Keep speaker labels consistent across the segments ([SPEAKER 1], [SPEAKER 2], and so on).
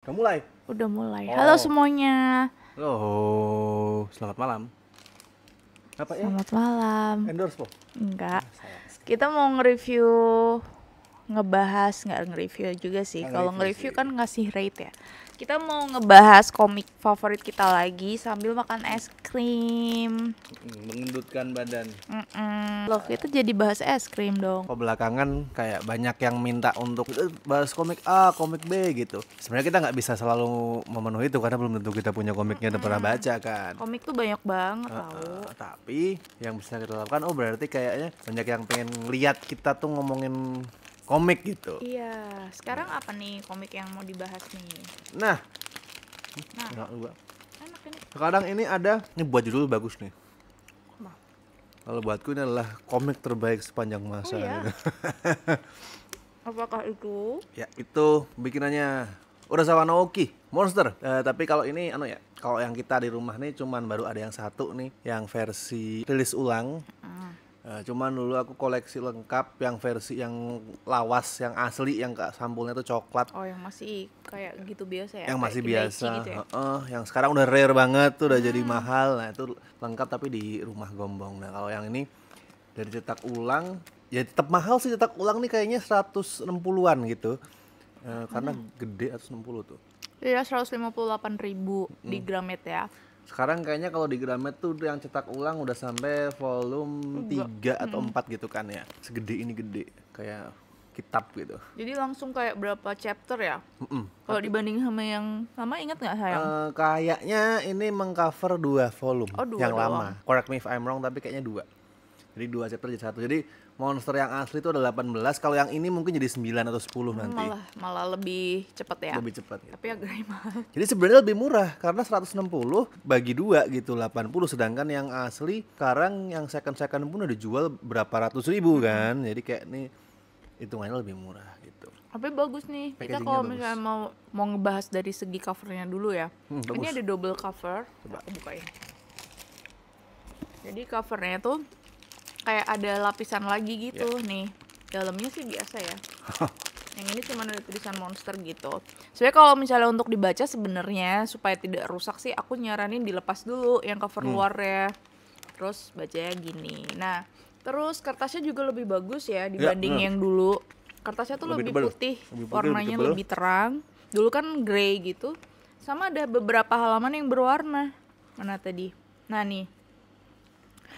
[SPEAKER 1] Udah mulai?
[SPEAKER 2] Udah mulai.
[SPEAKER 1] Oh.
[SPEAKER 2] Halo semuanya.
[SPEAKER 1] Halo, selamat malam. Apa ya?
[SPEAKER 2] Selamat malam.
[SPEAKER 1] Endorse po?
[SPEAKER 2] Enggak.
[SPEAKER 1] Sayang sekali.
[SPEAKER 2] Kita mau nge-review, nggak nge-review juga sih.
[SPEAKER 1] Nggak
[SPEAKER 2] Kalau
[SPEAKER 1] nge-review
[SPEAKER 2] nge-review
[SPEAKER 1] sih.
[SPEAKER 2] kan ngasih rate ya. Kita mau ngebahas komik favorit kita lagi sambil makan es krim.
[SPEAKER 1] Mengendutkan badan.
[SPEAKER 2] Loh, kita jadi bahas es krim dong.
[SPEAKER 1] Kok belakangan kayak banyak yang minta untuk bahas komik A, komik B gitu. Sebenarnya kita nggak bisa selalu memenuhi itu karena belum tentu kita punya komiknya dan pernah baca kan.
[SPEAKER 2] Komik tuh banyak banget tau.
[SPEAKER 1] Tapi yang bisa kita lakukan, oh berarti kayaknya banyak yang pengen lihat kita tuh ngomongin komik gitu.
[SPEAKER 2] Iya, sekarang apa nih komik yang mau dibahas nih?
[SPEAKER 1] Nah,
[SPEAKER 2] Nah,
[SPEAKER 1] enggak.
[SPEAKER 2] enak ini.
[SPEAKER 1] Sekarang ini buat judul bagus nih.
[SPEAKER 2] Wah.
[SPEAKER 1] Kalau buatku ini adalah komik terbaik sepanjang masa.
[SPEAKER 2] Oh ya? Apakah itu?
[SPEAKER 1] Ya, itu bikinannya Urasawa Naoki, Monster. Tapi kalau ini kalau yang kita di rumah nih cuman baru ada yang satu nih, yang versi rilis ulang. Cuman dulu aku koleksi lengkap yang versi yang lawas, yang asli, yang sampulnya tuh coklat.
[SPEAKER 2] Oh, yang masih kayak gitu biasa ya?
[SPEAKER 1] Yang
[SPEAKER 2] Kayak
[SPEAKER 1] masih
[SPEAKER 2] Kidaichi
[SPEAKER 1] biasa,
[SPEAKER 2] gitu ya?
[SPEAKER 1] yang sekarang udah rare banget tuh, udah jadi mahal. Nah itu lengkap tapi di rumah Gombong. Nah kalau yang ini dari cetak ulang, ya tetap mahal sih. Cetak ulang nih kayaknya 160-an gitu, karena gede 160 tuh.
[SPEAKER 2] Iya, 158.000 di Gramet ya.
[SPEAKER 1] Sekarang kayaknya kalau di Gramet tuh yang cetak ulang udah sampai volume 3 atau 4 gitu kan ya. Segede ini, gede kayak kitab gitu.
[SPEAKER 2] Jadi langsung kayak berapa chapter ya? Kalau dibanding sama yang lama, ingat nggak sayang?
[SPEAKER 1] Kayaknya ini mengcover 2 volume.
[SPEAKER 2] Oh, 2
[SPEAKER 1] yang
[SPEAKER 2] doang.
[SPEAKER 1] lama. Correct me if I'm wrong, tapi kayaknya 2. Jadi 2 chapter jadi 1. Jadi monster yang asli itu ada 18. Kalau yang ini mungkin jadi 9 atau 10 nanti.
[SPEAKER 2] Malah lebih cepet ya.
[SPEAKER 1] Lebih cepat gitu.
[SPEAKER 2] Tapi agak mahal.
[SPEAKER 1] Jadi sebenarnya lebih murah karena 160 bagi 2 gitu 80, sedangkan yang asli sekarang yang second pun udah dijual berapa ratus ribu kan. Jadi kayak nih hitungannya lebih murah gitu.
[SPEAKER 2] Tapi bagus nih. Kita
[SPEAKER 1] Packagingnya
[SPEAKER 2] kalau
[SPEAKER 1] bagus.
[SPEAKER 2] misalnya mau ngebahas dari segi covernya dulu ya. Ini
[SPEAKER 1] Bagus.
[SPEAKER 2] ada double cover.
[SPEAKER 1] Coba.
[SPEAKER 2] Aku bukain. Jadi covernya tuh kayak ada lapisan lagi gitu nih. Dalamnya sih biasa ya. Yang ini cuma ada tulisan monster gitu. Sebenarnya kalau misalnya untuk dibaca sebenarnya supaya tidak rusak sih aku nyaranin dilepas dulu yang cover luarnya. Terus bacanya gini. Nah, terus kertasnya juga lebih bagus ya dibanding
[SPEAKER 1] benar.
[SPEAKER 2] yang dulu. Kertasnya tuh
[SPEAKER 1] Lebih
[SPEAKER 2] lebih
[SPEAKER 1] tebal.
[SPEAKER 2] putih,
[SPEAKER 1] Lebih putih,
[SPEAKER 2] warnanya
[SPEAKER 1] lebih tebal.
[SPEAKER 2] lebih terang. Dulu kan grey gitu. Sama ada beberapa halaman yang berwarna. Mana tadi? Nah, nih.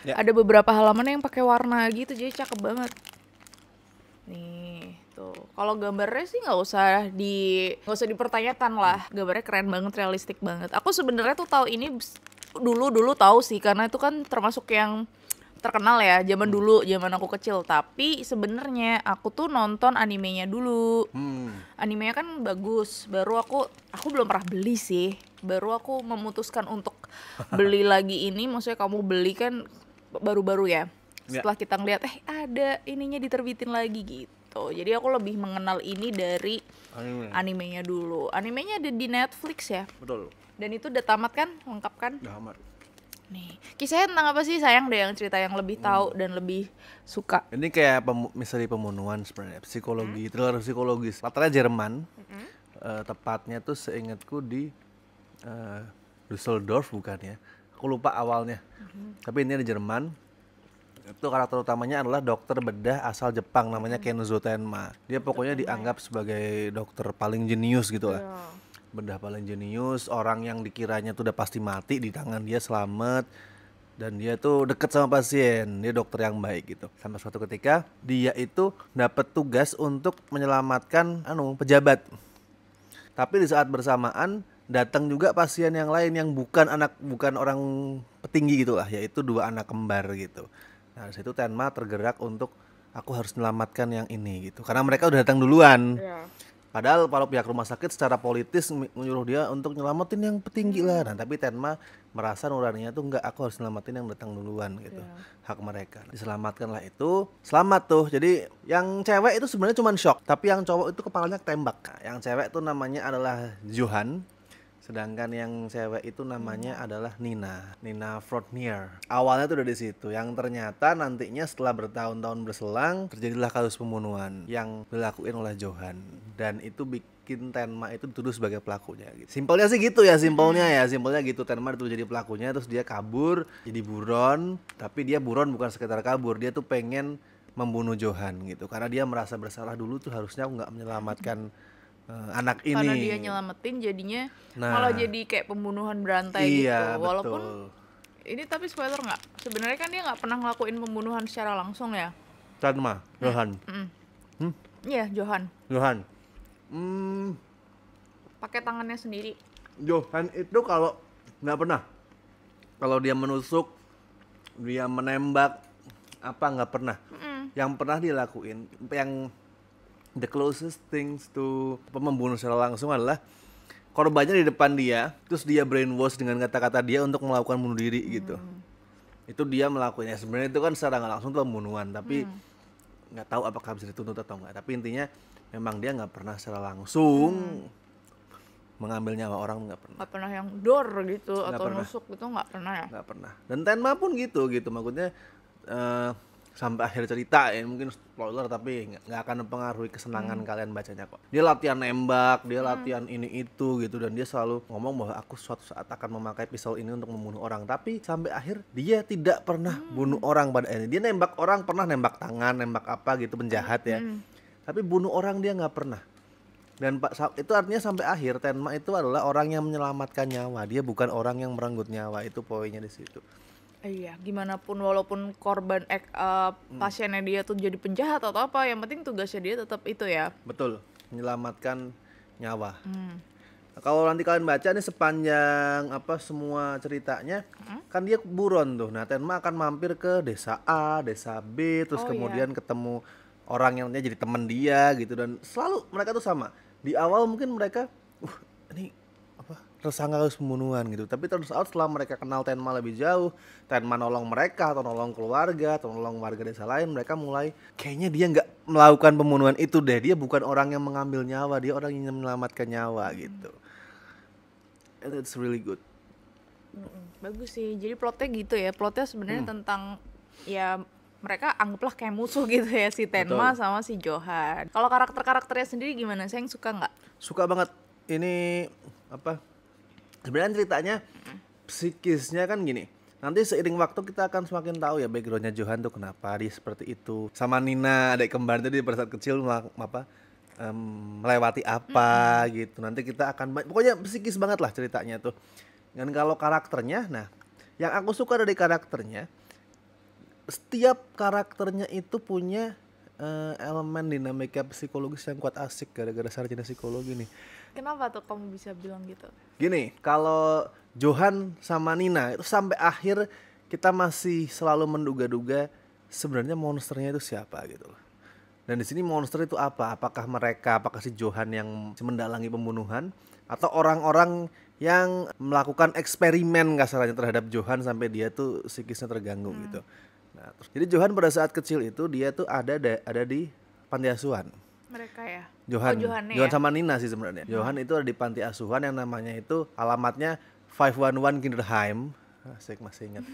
[SPEAKER 1] Ya.
[SPEAKER 2] Ada beberapa halaman yang pakai warna gitu, jadi cakep banget. Nih, tuh. Kalau gambarnya sih nggak usah dipertanyakan lah. Gambarnya keren banget, realistik banget. Aku sebenarnya tuh tahu ini dulu tahu sih, karena itu kan termasuk yang terkenal ya zaman dulu, zaman aku kecil. Tapi sebenarnya aku tuh nonton animenya dulu. Animenya kan bagus. Baru aku belum pernah beli sih. Baru aku memutuskan untuk beli lagi ini. Maksudnya kamu beli kan baru-baru ya. Setelah kita ngeliat ada ininya diterbitin lagi gitu. Jadi aku lebih mengenal ini dari animenya dulu. Animenya ada di Netflix ya.
[SPEAKER 1] Betul.
[SPEAKER 2] Dan itu udah tamat kan? Lengkap kan?
[SPEAKER 1] Udah amat.
[SPEAKER 2] Nih, kisahnya tentang apa sih? Sayang deh yang cerita yang lebih tahu dan lebih suka.
[SPEAKER 1] Ini kayak misteri pembunuhan sebenarnya, psikologi, thriller psikologis. Latarnya Jerman. Tepatnya tuh seingatku di Düsseldorf bukan ya. Aku lupa awalnya. Tapi ini di Jerman. Itu karakter utamanya adalah dokter bedah asal Jepang namanya Kenzo Tenma. Dia pokoknya dianggap sebagai dokter paling jenius gitu lah. Bedah paling jenius, orang yang dikiranya tuh udah pasti mati di tangan dia selamat. Dan dia tuh deket sama pasien, dia dokter yang baik gitu. Sampai suatu ketika dia itu dapat tugas untuk menyelamatkan pejabat. Tapi di saat bersamaan datang juga pasien yang lain yang bukan orang petinggi gitu lah, yaitu 2 anak kembar gitu. Nah, di situ Tenma tergerak untuk aku harus menyelamatkan yang ini gitu. Karena mereka udah datang duluan. Padahal kalau pihak rumah sakit secara politis menyuruh dia untuk nyelamatin yang petinggi lah. Nah, tapi Tenma merasa nuraninya tuh enggak, aku harus nyelamatin yang datang duluan gitu. Hak mereka. Diselamatkanlah itu. Selamat tuh. Jadi yang cewek itu sebenarnya cuma shock, tapi yang cowok itu kepalanya tembak. Yang cewek tuh namanya adalah Johan. Sedangkan yang cewek itu namanya adalah Nina Frotnier. Awalnya tuh udah di situ. Yang ternyata nantinya setelah bertahun-tahun berselang terjadilah kasus pembunuhan yang dilakuin oleh Johan. Dan itu bikin Tenma itu dituduh sebagai pelakunya gitu. Simpelnya sih gitu ya, simpelnya gitu. Tenma dituduh jadi pelakunya, terus dia kabur jadi buron, tapi dia buron bukan sekedar kabur, dia tuh pengen membunuh Johan gitu, karena dia merasa bersalah dulu tuh harusnya aku nggak menyelamatkan anak ini.
[SPEAKER 2] Karena dia nyelamatin jadinya
[SPEAKER 1] Nah,
[SPEAKER 2] malah jadi kayak pembunuhan berantai
[SPEAKER 1] iya,
[SPEAKER 2] gitu. Walaupun
[SPEAKER 1] betul.
[SPEAKER 2] ini tapi spoiler nggak? Sebenarnya kan dia nggak pernah ngelakuin pembunuhan secara langsung ya.
[SPEAKER 1] Tenma, Johan.
[SPEAKER 2] Iya, Johan.
[SPEAKER 1] Johan.
[SPEAKER 2] Pakai tangannya sendiri.
[SPEAKER 1] Johan itu kalau nggak pernah. Kalau dia menusuk, dia menembak, apa nggak pernah. Yang pernah dilakuin, yang the closest things to membunuh secara langsung adalah korbannya di depan dia, terus dia brainwash dengan kata-kata dia untuk melakukan bunuh diri gitu. Itu dia melakukannya. Sebenarnya itu kan secara nggak langsung itu pembunuhan, tapi nggak tahu apakah bisa dituntut atau enggak. Tapi intinya memang dia nggak pernah secara langsung mengambil nyawa orang, nggak pernah.
[SPEAKER 2] Nggak pernah yang dor gitu
[SPEAKER 1] Nggak
[SPEAKER 2] atau
[SPEAKER 1] pernah.
[SPEAKER 2] nusuk gitu, nggak pernah ya.
[SPEAKER 1] Nggak pernah. Dan Tenma pun gitu maksudnya sampai akhir cerita ya, mungkin spoiler tapi nggak akan mempengaruhi kesenangan kalian bacanya kok. Dia latihan nembak, dia latihan ini itu gitu, dan dia selalu ngomong bahwa aku suatu saat akan memakai pisau ini untuk membunuh orang, tapi sampai akhir dia tidak pernah bunuh orang pada akhirnya. Dia nembak orang, pernah nembak tangan, nembak apa gitu, penjahat ya, tapi bunuh orang dia nggak pernah. Dan itu artinya sampai akhir Tenma itu adalah orang yang menyelamatkan nyawa, dia bukan orang yang merenggut nyawa. Itu poinnya di situ.
[SPEAKER 2] Iya, gimana pun walaupun korban pasiennya dia tuh jadi penjahat atau apa, yang penting tugasnya dia tetap itu ya.
[SPEAKER 1] Betul, menyelamatkan nyawa. Nah, kalau nanti kalian baca nih sepanjang semua ceritanya, kan dia buron tuh. Nah, Tenma akan mampir ke desa A, desa B, terus kemudian ketemu orang yang jadi teman dia gitu, dan selalu mereka tuh sama. Di awal mungkin mereka ini tersangka kasus pembunuhan gitu, tapi terus setelah mereka kenal Tenma lebih jauh, Tenma nolong mereka atau nolong keluarga atau nolong warga desa lain, mereka mulai kayaknya dia nggak melakukan pembunuhan itu deh, dia bukan orang yang mengambil nyawa, dia orang yang menyelamatkan nyawa gitu. And it's really good.
[SPEAKER 2] Bagus sih, jadi plotnya gitu ya. Plotnya sebenarnya tentang ya mereka anggaplah kayak musuh gitu ya, si Tenma sama si Johan. Kalau karakternya sendiri gimana? Saya suka nggak?
[SPEAKER 1] Suka banget. Ini sebenarnya ceritanya psikisnya kan gini. Nanti seiring waktu kita akan semakin tahu ya backgroundnya Johan tuh kenapa dia seperti itu. Sama Nina adik kembarnya dia pada saat kecil melewati apa gitu. Nanti kita akan pokoknya psikis banget lah ceritanya tuh. Dan kalau karakternya, nah yang aku suka dari karakternya, setiap karakternya itu punya elemen dinamika psikologis yang kuat, asik gara-gara sarjana psikologi nih.
[SPEAKER 2] Kenapa tuh kamu bisa bilang gitu?
[SPEAKER 1] Gini, kalau Johan sama Nina itu sampai akhir kita masih selalu menduga-duga sebenarnya monsternya itu siapa gitu loh. Dan di sini monster itu apa? Apakah si Johan yang mendalangi pembunuhan atau orang-orang yang melakukan eksperimen kasarnya terhadap Johan sampai dia tuh psikisnya terganggu gitu. Nah, jadi Johan pada saat kecil itu dia tuh ada di panti asuhan.
[SPEAKER 2] Mereka ya?
[SPEAKER 1] Johan
[SPEAKER 2] ya?
[SPEAKER 1] sama Nina sih sebenarnya. Johan itu ada di panti asuhan yang namanya itu alamatnya 511 Kinderheim. Asik, masih ingat.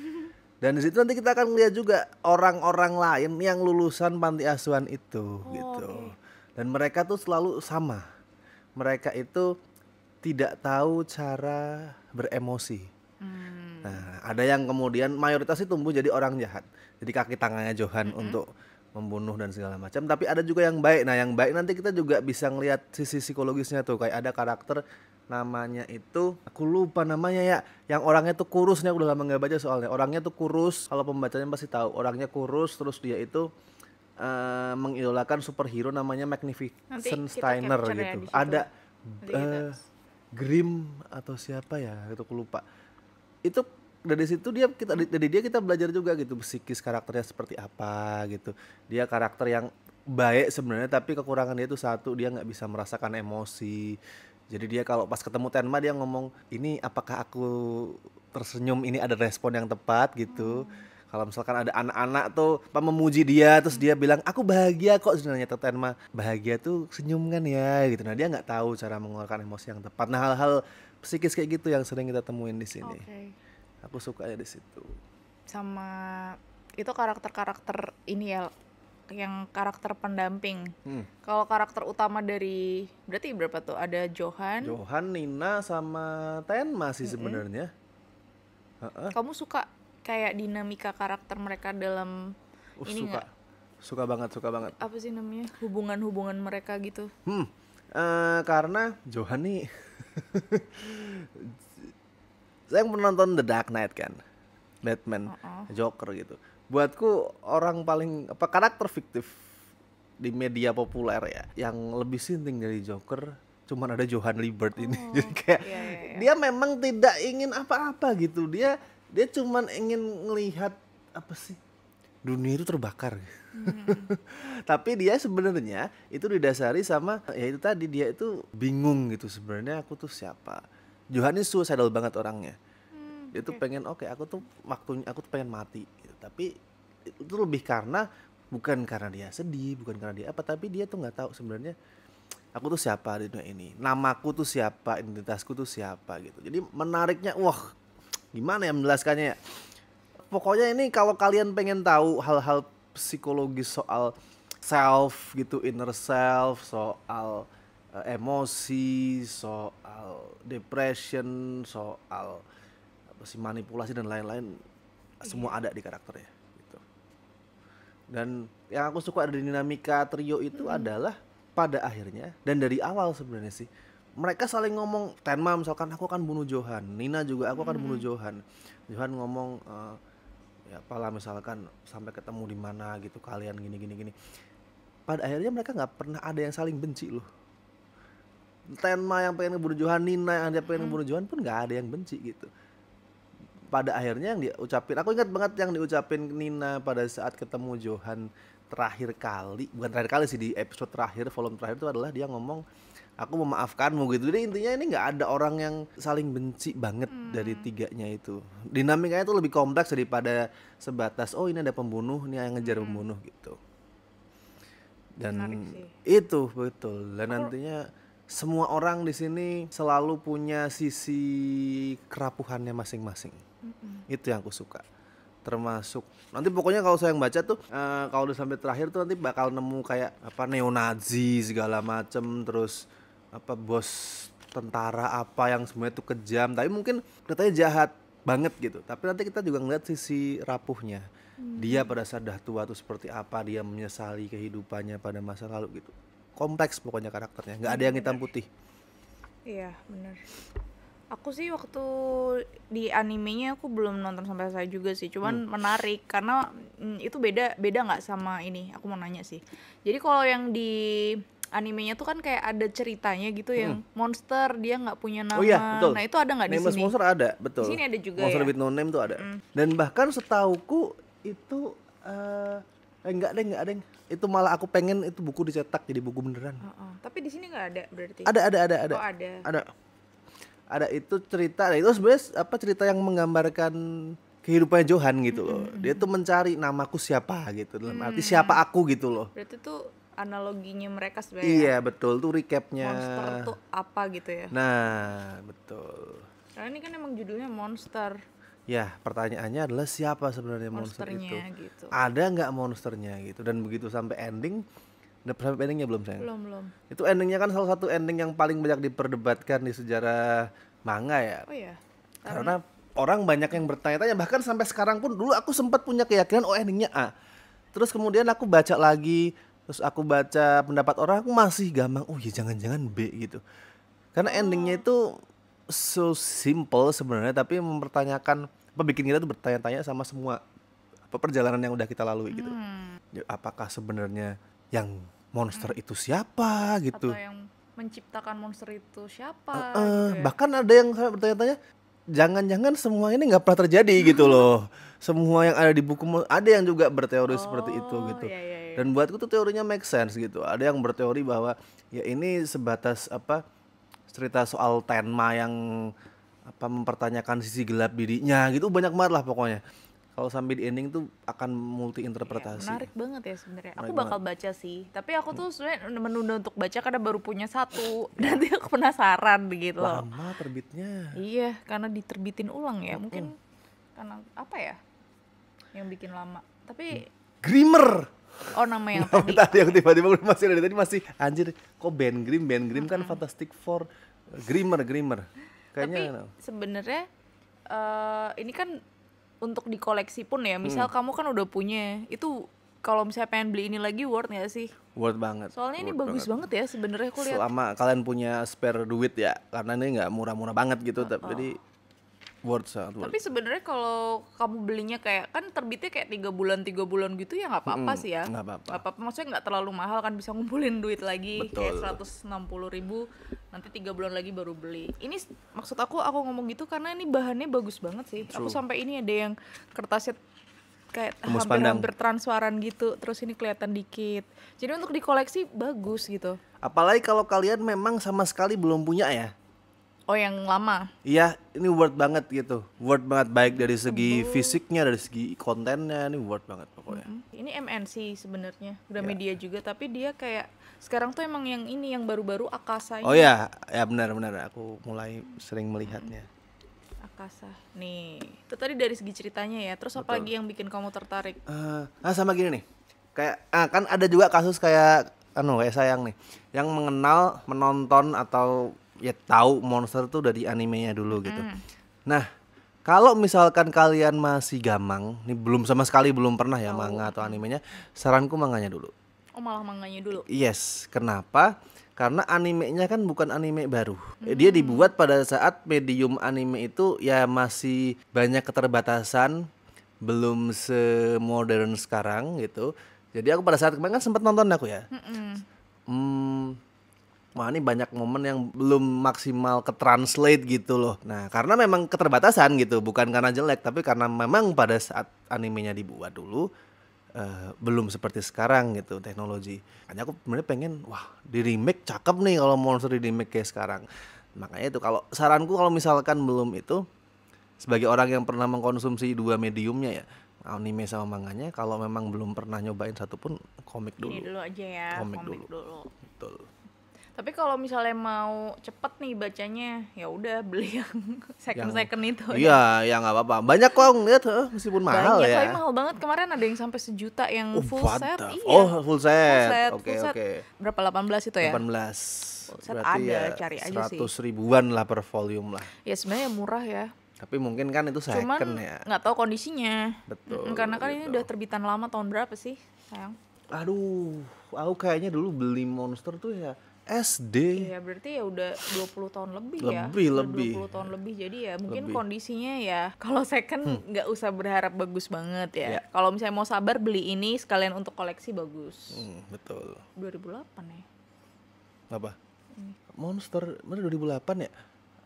[SPEAKER 1] Dan di situ nanti kita akan lihat juga orang-orang lain yang lulusan panti asuhan itu gitu. Dan mereka tuh selalu sama. Mereka itu tidak tahu cara beremosi. Nah, ada yang kemudian mayoritas itu tumbuh jadi orang jahat. Jadi kaki tangannya Johan untuk membunuh dan segala macam, tapi ada juga yang baik. Nah, yang baik nanti kita juga bisa ngelihat sisi psikologisnya tuh. Kayak ada karakter namanya itu, aku lupa namanya ya, yang orangnya tuh kurus nih, aku udah lama nggak baca soalnya. Orangnya tuh kurus, kalau pembacanya pasti tahu. Orangnya kurus, terus dia itu mengidolakan superhero namanya Magnificent Steiner gitu. Ada Grimm atau siapa ya, itu aku lupa. Itu dari situ kita belajar juga gitu psikis karakternya seperti apa gitu. Dia karakter yang baik sebenarnya, tapi kekurangan dia itu satu, dia nggak bisa merasakan emosi. Jadi dia kalau pas ketemu Tenma dia ngomong, ini apakah aku tersenyum ini ada respon yang tepat gitu. Kalau misalkan ada anak-anak tuh memuji dia, terus dia bilang aku bahagia kok, sebenarnya Tenma bahagia tuh senyum kan ya gitu. Nah, dia nggak tahu cara mengeluarkan emosi yang tepat. Nah, hal-hal psikis kayak gitu yang sering kita temuin di sini. Aku suka ya di situ.
[SPEAKER 2] Sama itu karakter-karakter ini ya, yang karakter pendamping.
[SPEAKER 1] Hmm.
[SPEAKER 2] Kalau karakter utama dari berarti berapa tuh? Ada Johan.
[SPEAKER 1] Johan, Nina sama Tenma sih sebenarnya. Heeh.
[SPEAKER 2] Kamu suka kayak dinamika karakter mereka dalam ini
[SPEAKER 1] Suka.
[SPEAKER 2] nggak?
[SPEAKER 1] Suka banget, suka banget.
[SPEAKER 2] Apa sih namanya? Hubungan-hubungan mereka gitu.
[SPEAKER 1] Karena Johan nih saya pernah nonton The Dark Knight kan, Batman, Joker gitu. Buatku orang paling karakter fiktif di media populer ya, yang lebih sinting dari Joker cuman ada Johan Liebert ini. Jadi kayak dia memang tidak ingin apa-apa gitu. Dia cuman ingin ngelihat apa sih, dunia itu terbakar. Tapi dia sebenarnya itu didasari sama ya itu tadi, dia itu bingung gitu, sebenarnya aku tuh siapa. Johan ini suicidal banget orangnya. Dia tuh pengen aku tuh waktunya aku tuh pengen mati gitu. Tapi itu lebih karena bukan karena dia sedih, bukan karena dia apa, tapi dia tuh nggak tahu sebenarnya aku tuh siapa di dunia ini, namaku tuh siapa, identitasku tuh siapa gitu. Jadi menariknya, wah gimana ya menjelaskannya ya. Pokoknya ini kalau kalian pengen tahu hal-hal psikologis soal self gitu, inner self, soal emosi, soal depression, soal apa sih, manipulasi dan lain-lain, semua ada di karakternya gitu. Dan yang aku suka dari dinamika trio itu adalah pada akhirnya dan dari awal sebenarnya sih, mereka saling ngomong. Tenma misalkan, aku akan bunuh Johan. Nina juga, aku akan bunuh Johan. Johan ngomong ya apalah misalkan, sampai ketemu di mana gitu kalian gini. Pada akhirnya mereka nggak pernah ada yang saling benci loh. Tenma yang pengen ngebunuh Johan, Nina yang dia pengen ngebunuh Johan pun nggak ada yang benci gitu. Pada akhirnya yang diucapin, aku ingat banget yang diucapin Nina pada saat ketemu Johan terakhir kali, bukan terakhir kali sih, di episode terakhir, volume terakhir itu adalah dia ngomong, aku memaafkanmu gitu. Jadi intinya ini nggak ada orang yang saling benci banget dari tiganya itu. Dinamikanya itu lebih kompleks daripada sebatas oh ini ada pembunuh, ini yang ngejar pembunuh gitu. Dan itu betul. Dan nantinya semua orang di sini selalu punya sisi kerapuhannya masing-masing. Itu yang aku suka. Termasuk nanti pokoknya kalau saya yang baca tuh kalau udah sampai terakhir tuh nanti bakal nemu kayak apa neo-Nazi segala macem, terus apa bos tentara apa yang semuanya tuh kejam tapi mungkin katanya jahat banget gitu, tapi nanti kita juga ngeliat sisi rapuhnya dia pada saat dah tua tuh seperti apa, dia menyesali kehidupannya pada masa lalu gitu. Kompleks pokoknya karakternya, nggak ada yang hitam putih.
[SPEAKER 2] Iya benar. Aku sih waktu di animenya aku belum nonton sampai selesai juga sih, cuman menarik karena itu beda nggak sama ini. Aku mau nanya sih. Jadi kalau yang di animenya tuh kan kayak ada ceritanya gitu yang monster dia nggak punya nama.
[SPEAKER 1] Oh iya, betul.
[SPEAKER 2] Nah itu ada nggak di
[SPEAKER 1] Nameless
[SPEAKER 2] sini?
[SPEAKER 1] Monster ada, betul.
[SPEAKER 2] Di sini ada juga
[SPEAKER 1] Monster
[SPEAKER 2] ya.
[SPEAKER 1] with No Name tuh ada. Dan bahkan setauku itu enggak deng. Itu malah aku pengen itu buku dicetak jadi buku beneran.
[SPEAKER 2] Tapi di sini nggak ada berarti?
[SPEAKER 1] Ada.
[SPEAKER 2] Oh ada.
[SPEAKER 1] Ada itu cerita. Nah, itu sebenarnya apa cerita yang menggambarkan kehidupan Johan gitu loh. Dia tuh mencari namaku siapa gitu, dalam arti siapa aku gitu loh.
[SPEAKER 2] Berarti tuh analoginya mereka sebenarnya.
[SPEAKER 1] Iya betul, tuh recapnya.
[SPEAKER 2] Monster tuh apa gitu ya?
[SPEAKER 1] Nah betul.
[SPEAKER 2] Karena ini kan emang judulnya monster.
[SPEAKER 1] Ya pertanyaannya adalah siapa sebenarnya monster itu?
[SPEAKER 2] Gitu.
[SPEAKER 1] Ada nggak monsternya gitu? Dan begitu sampai ending, udah sampai endingnya belum sayang?
[SPEAKER 2] Belum.
[SPEAKER 1] Itu endingnya kan salah satu ending yang paling banyak diperdebatkan di sejarah manga ya.
[SPEAKER 2] Oh iya.
[SPEAKER 1] Karena orang banyak yang bertanya-tanya, bahkan sampai sekarang pun. Dulu aku sempat punya keyakinan endingnya A. Terus kemudian aku baca lagi, terus aku baca pendapat orang, aku masih gampang, oh ya jangan-jangan B gitu. Karena endingnya itu so simple sebenarnya, tapi mempertanyakan, bikin kita tuh bertanya-tanya sama semua perjalanan yang udah kita lalui gitu. Ya, apakah sebenarnya yang monster itu siapa gitu?
[SPEAKER 2] Atau yang menciptakan monster itu siapa? Gitu ya?
[SPEAKER 1] Bahkan ada yang saya bertanya-tanya, jangan-jangan semua ini nggak pernah terjadi gitu loh. Semua yang ada di buku, ada yang juga berteori seperti itu gitu.
[SPEAKER 2] Iya.
[SPEAKER 1] Dan buatku tuh teorinya make sense gitu. Ada yang berteori bahwa ya ini sebatas apa, cerita soal Tenma yang apa mempertanyakan sisi gelap dirinya gitu, banyak banget lah pokoknya. Kalau sampai di ending tuh akan multi interpretasi.
[SPEAKER 2] Ya, menarik banget ya sebenarnya. Aku bakal baca sih, tapi aku tuh sebenarnya menunda untuk baca karena baru punya satu. Nanti aku penasaran gitu loh.
[SPEAKER 1] Lama terbitnya.
[SPEAKER 2] Iya, karena diterbitin ulang ya. Mungkin karena apa ya yang bikin lama. Tapi
[SPEAKER 1] Grimmer.
[SPEAKER 2] Oh, nama yang
[SPEAKER 1] Nama
[SPEAKER 2] tadi.
[SPEAKER 1] tadi yang tiba-tiba masih dari tadi masih anjir. Kok Ben Grimm kan Fantastic Four. Grimmer.
[SPEAKER 2] Tapi
[SPEAKER 1] Kayaknya
[SPEAKER 2] sebenarnya ini kan untuk dikoleksi pun ya. Misal kamu kan udah punya, itu kalau misalnya pengen beli ini lagi worth nggak sih?
[SPEAKER 1] worth banget.
[SPEAKER 2] Soalnya ini
[SPEAKER 1] Worth
[SPEAKER 2] bagus banget ya sebenarnya aku lihat.
[SPEAKER 1] Selama kalian punya spare duit ya, karena ini nggak murah-murah banget gitu, jadi worth sangat worth.
[SPEAKER 2] Tapi sebenarnya kalau kamu belinya kayak kan terbitnya kayak 3 bulan gitu ya nggak apa-apa sih ya.
[SPEAKER 1] nggak apa-apa.
[SPEAKER 2] Nggak apa-apa, maksudnya nggak terlalu mahal kan, bisa ngumpulin duit lagi.
[SPEAKER 1] Betul.
[SPEAKER 2] Kayak 160.000, nanti 3 bulan lagi baru beli. Ini maksud aku ngomong gitu karena ini bahannya bagus banget sih. Aku sampai ini ada yang kertasnya kayak
[SPEAKER 1] Tembus pandang.
[SPEAKER 2] hampir transparan gitu, terus ini kelihatan dikit. Jadi untuk dikoleksi bagus gitu.
[SPEAKER 1] Apalagi kalau kalian memang sama sekali belum punya ya.
[SPEAKER 2] Oh, yang lama.
[SPEAKER 1] Iya, ini worth banget gitu. Worth banget baik dari segi fisiknya, dari segi kontennya, ini worth banget pokoknya.
[SPEAKER 2] Ini MNC sebenarnya, udah
[SPEAKER 1] Ya.
[SPEAKER 2] media juga, tapi dia kayak sekarang tuh emang yang ini yang baru-baru Akasa ini.
[SPEAKER 1] Oh ya benar. Aku mulai sering melihatnya.
[SPEAKER 2] Akasa. Nih, itu tadi dari segi ceritanya ya. Terus apa lagi yang bikin kamu tertarik?
[SPEAKER 1] Sama gini nih. Kayak kan ada juga kasus kayak kayak Sayang nih, yang menonton atau ya tahu monster tuh dari animenya dulu gitu. Nah, kalau misalkan kalian masih gamang, nih sama sekali belum pernah ya manga atau animenya, saranku manganya dulu.
[SPEAKER 2] Oh, malah manganya dulu.
[SPEAKER 1] Yes, kenapa? Karena animenya kan bukan anime baru. Dia dibuat pada saat medium anime itu ya masih banyak keterbatasan, belum semodern sekarang gitu. Jadi aku pada saat kemarin kan sempat nonton aku ya. Wah, ini banyak momen yang belum maksimal ke-translate gitu loh. Nah, karena memang keterbatasan gitu, bukan karena jelek, tapi karena memang pada saat animenya dibuat dulu belum seperti sekarang gitu teknologi. Makanya aku sebenarnya pengen, wah, di remake cakep nih kalau monster di remake kayak sekarang. Makanya itu kalau saranku kalau misalkan belum itu, sebagai orang yang pernah mengkonsumsi dua mediumnya ya, anime sama manganya, kalau memang belum pernah nyobain satu pun, komik dulu.
[SPEAKER 2] Ini dulu aja ya,
[SPEAKER 1] Komik
[SPEAKER 2] komik
[SPEAKER 1] dulu.
[SPEAKER 2] dulu.
[SPEAKER 1] Betul.
[SPEAKER 2] Tapi kalau misalnya mau cepet nih bacanya, ya udah beli yang second itu.
[SPEAKER 1] Iya, ya nggak apa-apa. Banyak kok ngeliat, meskipun mahal
[SPEAKER 2] Banyak,
[SPEAKER 1] ya.
[SPEAKER 2] tapi mahal banget. Kemarin ada yang sampai 1 juta yang full
[SPEAKER 1] what
[SPEAKER 2] set.
[SPEAKER 1] the-
[SPEAKER 2] Iya.
[SPEAKER 1] Oh, full set.
[SPEAKER 2] Full set.
[SPEAKER 1] Oke.
[SPEAKER 2] Berapa, 18 itu ya?
[SPEAKER 1] 18.
[SPEAKER 2] Full set
[SPEAKER 1] Berarti
[SPEAKER 2] ada,
[SPEAKER 1] ya
[SPEAKER 2] cari aja sih.
[SPEAKER 1] 100 ribuan lah per volume lah.
[SPEAKER 2] Ya sebenarnya murah ya.
[SPEAKER 1] Tapi mungkin kan itu
[SPEAKER 2] Cuman
[SPEAKER 1] second ya.
[SPEAKER 2] nggak tahu kondisinya.
[SPEAKER 1] Betul,
[SPEAKER 2] Karena kan ini
[SPEAKER 1] gitu.
[SPEAKER 2] udah terbitan lama, tahun berapa sih, sayang?
[SPEAKER 1] Aduh, aku kayaknya dulu beli monster tuh ya SD.
[SPEAKER 2] Iya, berarti ya udah 20 tahun lebih ya.
[SPEAKER 1] Lebih,
[SPEAKER 2] Udah
[SPEAKER 1] lebih.
[SPEAKER 2] 20 tahun lebih. Jadi ya mungkin
[SPEAKER 1] Lebih.
[SPEAKER 2] kondisinya ya kalau second nggak usah berharap bagus banget ya.
[SPEAKER 1] Ya.
[SPEAKER 2] Kalau misalnya mau sabar beli ini sekalian untuk koleksi bagus.
[SPEAKER 1] Betul.
[SPEAKER 2] 2008 ya.
[SPEAKER 1] Apa? Monster, mana 2008 ya?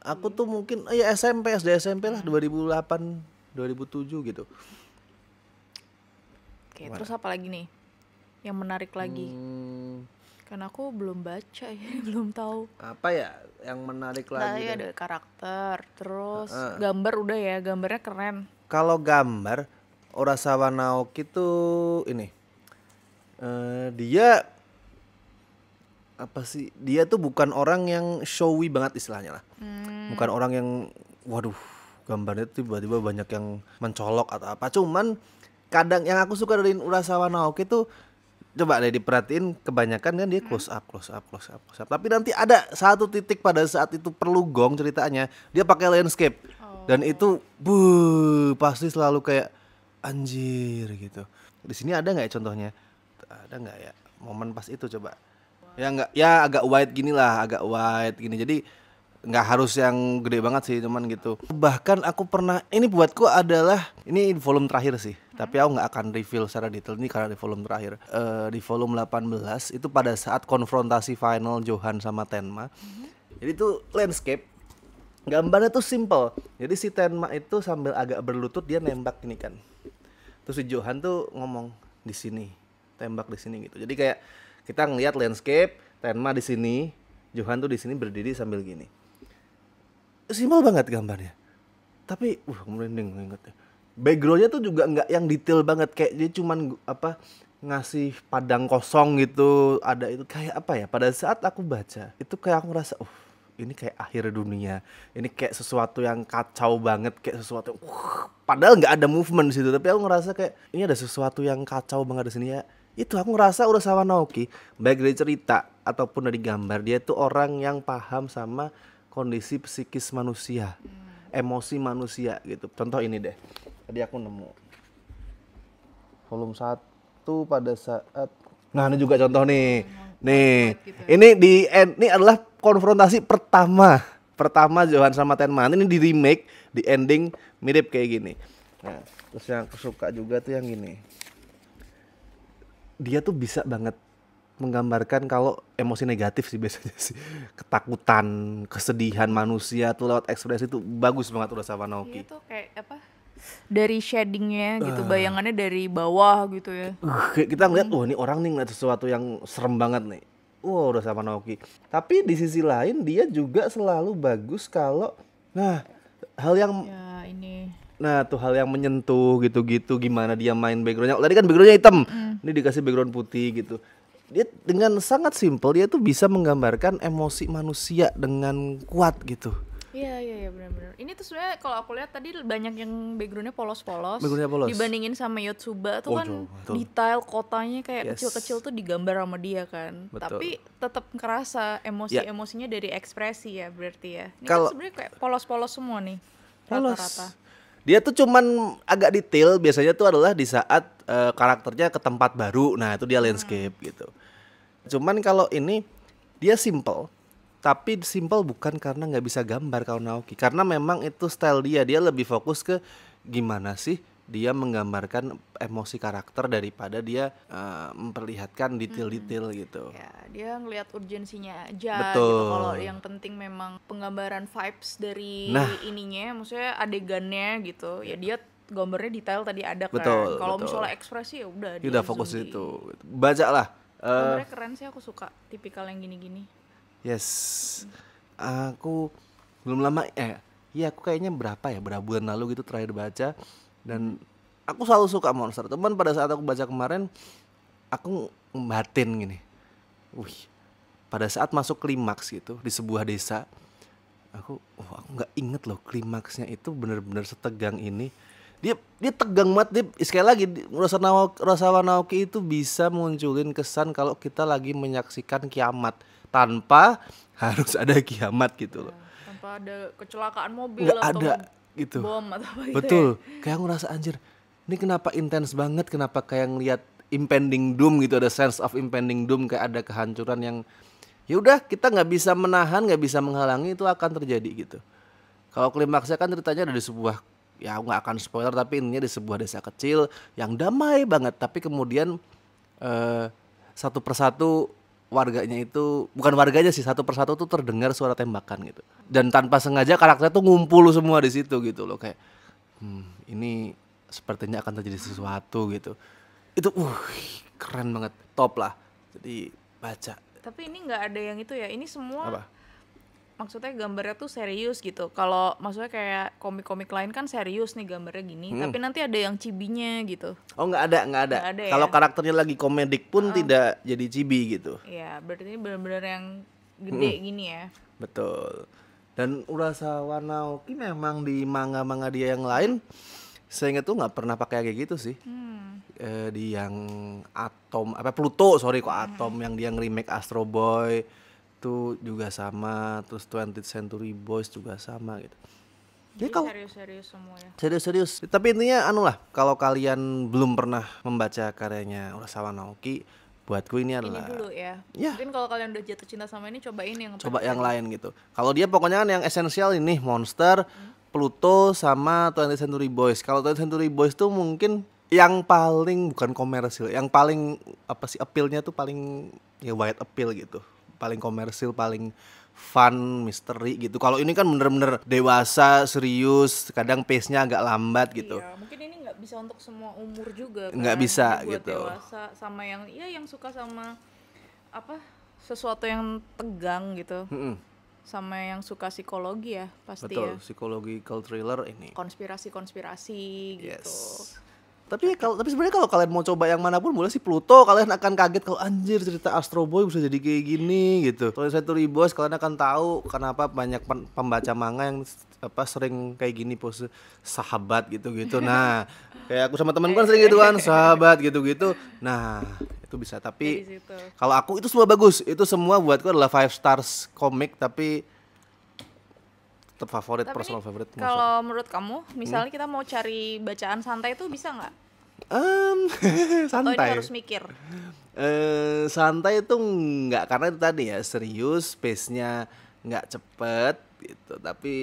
[SPEAKER 1] Aku tuh mungkin ya SMP, SD SMP lah 2008, 2007 gitu.
[SPEAKER 2] Oke, terus apa lagi nih yang menarik lagi? Karena aku belum baca ya, belum tahu.
[SPEAKER 1] Apa ya yang menarik
[SPEAKER 2] Nah,
[SPEAKER 1] lagi?
[SPEAKER 2] ya ada karakter, terus gambar udah ya, gambarnya keren.
[SPEAKER 1] Kalau gambar Urasawa Naoki tuh ini dia apa sih? Dia tuh bukan orang yang showy banget istilahnya lah. Bukan orang yang waduh, gambarnya tuh tiba-tiba banyak yang mencolok atau apa. Cuman kadang yang aku suka dari Urasawa Naoki tuh, coba deh diperhatiin, kebanyakan kan dia close up. Tapi nanti ada satu titik pada saat itu perlu gong ceritanya, dia pakai landscape. Dan itu pasti selalu kayak anjir gitu. Di sini ada nggak ya contohnya? Ada nggak ya momen pas itu coba? Ya nggak, ya agak wide gini lah, agak wide gini. Jadi nggak harus yang gede banget sih, cuman gitu. Bahkan aku pernah, ini buatku adalah ini volume terakhir sih, tapi aku nggak akan reveal secara detail ini karena di volume terakhir. Di volume 18 itu pada saat konfrontasi final Johan sama Tenma. Jadi itu landscape, gambarnya tuh simple. Jadi si Tenma itu sambil agak berlutut dia nembak gini kan. Terus si Johan tuh ngomong di sini, tembak di sini gitu. Jadi kayak kita ngelihat landscape, Tenma di sini, Johan tuh di sini berdiri sambil gini. Simpel banget gambarnya. Tapi merinding ingetnya. Backgroundnya tuh juga nggak yang detail banget, kayak dia cuman ngasih padang kosong gitu, ada itu kayak apa ya? Pada saat aku baca, itu kayak aku ngerasa ini kayak akhir dunia, ini kayak sesuatu yang kacau banget, kayak sesuatu yang, padahal nggak ada movement di situ, tapi aku ngerasa kayak ini ada sesuatu yang kacau banget di sini ya. Itu aku ngerasa Urasawa Naoki baik dari cerita ataupun dari gambar, dia tuh orang yang paham sama kondisi psikis manusia, emosi manusia gitu. Contoh ini deh, tadi aku nemu volume 1 pada saat, nah ini juga contoh nih, nih ini ini adalah konfrontasi pertama Johan sama Tenma. Ini di remake, di ending mirip kayak gini. Nah terus yang aku suka juga tuh yang gini, dia tuh bisa banget menggambarkan kalau emosi negatif sih biasanya sih, ketakutan, kesedihan manusia tuh lewat ekspresi tuh bagus banget Urasawa Naoki.
[SPEAKER 2] Iya tuh kayak apa? Dari shadingnya gitu, bayangannya dari bawah gitu ya.
[SPEAKER 1] Kayak kita ngeliat, wah ini orang nih ngeliat sesuatu yang serem banget nih. Wah Urasawa Naoki. Tapi di sisi lain dia juga selalu bagus kalau, nah hal yang,
[SPEAKER 2] Ya ini.
[SPEAKER 1] nah tuh hal yang menyentuh gitu-gitu, gimana dia main backgroundnya. Tadi kan backgroundnya hitam, ini dikasih background putih gitu. Dia dengan sangat simpel dia tuh bisa menggambarkan emosi manusia dengan kuat gitu.
[SPEAKER 2] Iya benar-benar. Ini tuh sebenarnya kalau aku lihat tadi banyak yang backgroundnya polos-polos.
[SPEAKER 1] Backgroundnya polos.
[SPEAKER 2] Dibandingin sama Yotsuba tuh kan
[SPEAKER 1] jauh, betul.
[SPEAKER 2] detail kotanya kayak
[SPEAKER 1] Yes.
[SPEAKER 2] kecil-kecil tuh digambar sama dia kan.
[SPEAKER 1] Betul.
[SPEAKER 2] Tapi tetap kerasa emosi-emosinya dari ekspresi ya berarti ya. Ini
[SPEAKER 1] Kalau-
[SPEAKER 2] kan sebenarnya kayak polos-polos semua nih.
[SPEAKER 1] Polos.
[SPEAKER 2] Rata-rata.
[SPEAKER 1] Dia tuh cuman agak detail biasanya tuh adalah di saat karakternya ke tempat baru. Nah, itu dia landscape gitu. Cuman kalau ini dia simple. Tapi simple bukan karena nggak bisa gambar kalau Naoki. Karena memang itu style dia. Dia lebih fokus ke gimana sih dia menggambarkan emosi karakter daripada dia memperlihatkan detail-detail gitu.
[SPEAKER 2] Ya, dia ngelihat urgensinya aja
[SPEAKER 1] Betul.
[SPEAKER 2] gitu. Kalau yang penting memang penggambaran vibes dari
[SPEAKER 1] Nah.
[SPEAKER 2] ininya, maksudnya adegannya gitu. Ya dia gambarnya detail tadi ada kan.
[SPEAKER 1] Betul,
[SPEAKER 2] Kalau
[SPEAKER 1] betul.
[SPEAKER 2] misalnya ekspresi ya udah
[SPEAKER 1] Dia udah fokus
[SPEAKER 2] zoom di-
[SPEAKER 1] itu. Baca lah.
[SPEAKER 2] Gambarnya keren sih, aku suka tipikal yang gini-gini.
[SPEAKER 1] Yes. Aku belum lama iya aku kayaknya berapa bulan lalu gitu terakhir baca, dan aku selalu suka monster. Teman pada saat aku baca kemarin aku batin gini. Wih, pada saat masuk klimaks gitu di sebuah desa, aku nggak inget loh klimaksnya itu benar-benar setegang ini. Dia tegang banget. Dia sekali lagi Urasawa Naoki itu bisa munculin kesan kalau kita lagi menyaksikan kiamat tanpa harus ada kiamat gitu loh.
[SPEAKER 2] Tanpa ada kecelakaan mobil
[SPEAKER 1] Nggak
[SPEAKER 2] atau
[SPEAKER 1] ada gitu.
[SPEAKER 2] bom atau apa gitu.
[SPEAKER 1] Betul. Kayak aku ngerasa anjir, ini kenapa intens banget, kenapa kayak ngeliat impending doom gitu, ada sense of impending doom, kayak ada kehancuran yang ya udah kita nggak bisa menahan, nggak bisa menghalangi, itu akan terjadi gitu. Kalau klimaksnya kan ceritanya ada di sebuah, ya aku nggak akan spoiler, tapi intinya di sebuah desa kecil yang damai banget, tapi kemudian satu persatu warganya itu, bukan warganya sih, satu persatu tuh terdengar suara tembakan gitu, dan tanpa sengaja karakternya tuh ngumpul semua di situ gitu loh, kayak ini sepertinya akan terjadi sesuatu gitu. Itu keren banget, top lah, jadi baca.
[SPEAKER 2] Tapi ini nggak ada yang itu ya. Ini semua
[SPEAKER 1] Apa?
[SPEAKER 2] maksudnya gambarnya tuh serius gitu. Kalau maksudnya kayak komik-komik lain kan serius nih gambarnya gini, tapi nanti ada yang cibinya gitu.
[SPEAKER 1] Oh nggak ada.
[SPEAKER 2] Nggak ada ya?
[SPEAKER 1] Kalau karakternya lagi komedik pun tidak jadi cibi gitu.
[SPEAKER 2] Ya, berarti ini benar-benar yang gede gini ya.
[SPEAKER 1] Betul. Dan Urasawa Naoki memang di manga-manga dia yang lain, saya ingat tuh nggak pernah pakai kayak gitu sih. Di yang Atom, Pluto, sorry kok Atom, yang dia nge-remake Astro Boy itu juga sama, terus 20th Century Boys juga sama gitu. Jadi
[SPEAKER 2] Jadi
[SPEAKER 1] kalau
[SPEAKER 2] serius-serius semua ya.
[SPEAKER 1] serius, tapi intinya kalau kalian belum pernah membaca karyanya Urasawa Naoki, buatku ini
[SPEAKER 2] Ini
[SPEAKER 1] adalah
[SPEAKER 2] dulu ya.
[SPEAKER 1] Ya.
[SPEAKER 2] Mungkin kalau kalian udah jatuh cinta sama ini, cobain yang
[SPEAKER 1] coba
[SPEAKER 2] tadi.
[SPEAKER 1] yang lain gitu. Kalau dia pokoknya kan yang esensial ini Monster, Pluto sama 20th Century Boys. Kalau 20th Century Boys tuh mungkin yang paling bukan komersil, yang paling apa sih appeal-nya tuh paling ya wide appeal gitu. Paling komersil, paling fun, misteri gitu. Kalau ini kan bener-bener dewasa, serius, kadang pace-nya agak lambat gitu.
[SPEAKER 2] Iya, mungkin ini nggak bisa untuk semua umur juga kan.
[SPEAKER 1] Nggak bisa
[SPEAKER 2] Ini buat
[SPEAKER 1] gitu.
[SPEAKER 2] dewasa sama yang yang suka sama apa sesuatu yang tegang gitu. Sama yang suka psikologi ya pasti
[SPEAKER 1] Betul,
[SPEAKER 2] ya.
[SPEAKER 1] psychological thriller ini.
[SPEAKER 2] Konspirasi-konspirasi gitu.
[SPEAKER 1] Yes. Tapi sebenarnya kalau kalian mau coba yang manapun boleh sih. Pluto kalian akan kaget kalau anjir cerita Astro Boy bisa jadi kayak gini gitu. Kalau Century Boys kalian akan tahu kenapa banyak pembaca manga yang sering kayak gini pose sahabat gitu-gitu. Nah, kayak aku sama temen kan sering gitu kan, sahabat gitu-gitu. Nah, itu bisa. Tapi kalau aku itu semua bagus. Itu semua buatku adalah 5 stars komik tapi favorit, personal favorite.
[SPEAKER 2] Kalau menurut kamu, misalnya kita mau cari bacaan santai itu bisa nggak?
[SPEAKER 1] Santai.
[SPEAKER 2] Atau ini harus mikir?
[SPEAKER 1] Santai itu nggak, karena itu tadi ya serius, pace-nya nggak cepet gitu. Tapi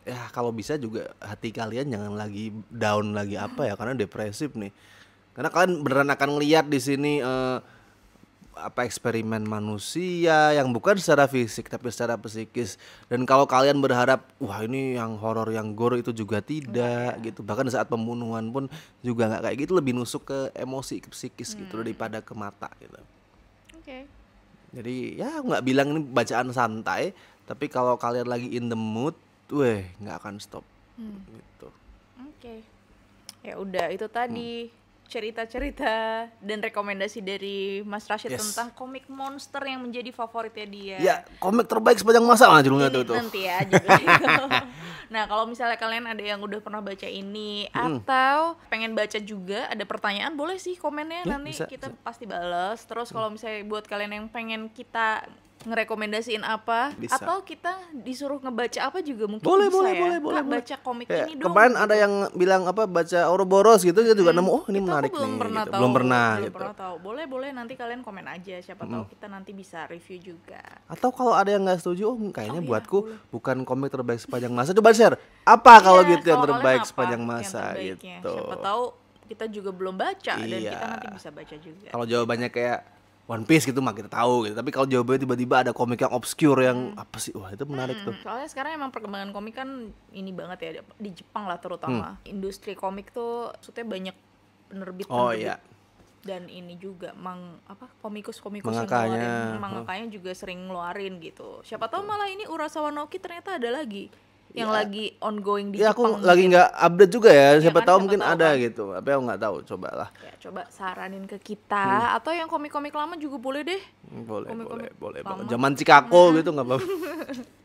[SPEAKER 1] ya kalau bisa juga hati kalian jangan lagi down lagi karena depresif nih. Karena kalian beneran akan ngeliat di sini eksperimen manusia yang bukan secara fisik tapi secara psikis. Dan kalau kalian berharap wah ini yang horor yang gore, itu juga tidak gitu. Bahkan saat pembunuhan pun juga nggak kayak gitu, lebih nusuk ke emosi, ke psikis gitu daripada ke mata gitu. Jadi ya nggak bilang ini bacaan santai, tapi kalau kalian lagi in the mood, nggak akan stop gitu.
[SPEAKER 2] Ya udah, itu tadi cerita-cerita dan rekomendasi dari Mas Rashid tentang komik monster yang menjadi favoritnya dia.
[SPEAKER 1] Ya, komik terbaik sepanjang masa lah judulnya tuh.
[SPEAKER 2] Nanti ya judulnya itu. Nah, kalau misalnya kalian ada yang udah pernah baca ini atau pengen baca juga, ada pertanyaan, boleh sih komennya, nanti kita pasti balas. Terus kalau misalnya buat kalian yang pengen kita ngerekomendasiin apa atau kita disuruh ngebaca apa juga mungkin
[SPEAKER 1] boleh.
[SPEAKER 2] baca komik ini dong.
[SPEAKER 1] Kemarin ada yang bilang baca Ouroboros gitu, dia juga nemu ini menarik nih. Belum pernah
[SPEAKER 2] tahu. Boleh nanti kalian komen aja, siapa tahu kita nanti bisa review juga.
[SPEAKER 1] Atau kalau ada yang nggak setuju, kayaknya buatku bukan komik terbaik sepanjang masa, coba share apa kalau gitu yang terbaik sepanjang masa gitu.
[SPEAKER 2] Siapa tahu kita juga belum baca dan kita nanti bisa baca juga.
[SPEAKER 1] Kalau jawabannya kayak One Piece gitu mah kita tahu gitu. Tapi kalau jawabannya tiba-tiba ada komik yang obscure yang apa sih? Wah, itu menarik tuh.
[SPEAKER 2] Soalnya sekarang emang perkembangan komik kan ini banget ya, di Jepang lah terutama. Industri komik tuh maksudnya banyak penerbit. Dan ini juga komikus
[SPEAKER 1] mangakanya.
[SPEAKER 2] Yang mangakanya juga sering ngeluarin gitu. Siapa tahu malah ini Urasawa Naoki ternyata ada lagi yang lagi ongoing di Jepang.
[SPEAKER 1] Aku lagi nggak update juga ya. Siapa tahu mungkin ada gitu. Tapi aku nggak tahu. Cobalah.
[SPEAKER 2] Ya, coba saranin ke kita atau yang komik-komik lama juga boleh deh.
[SPEAKER 1] Boleh. Zaman Cikako gitu nggak apa-apa.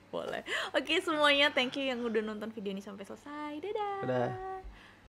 [SPEAKER 2] Boleh. Oke semuanya, thank you yang udah nonton video ini sampai selesai. Dadah.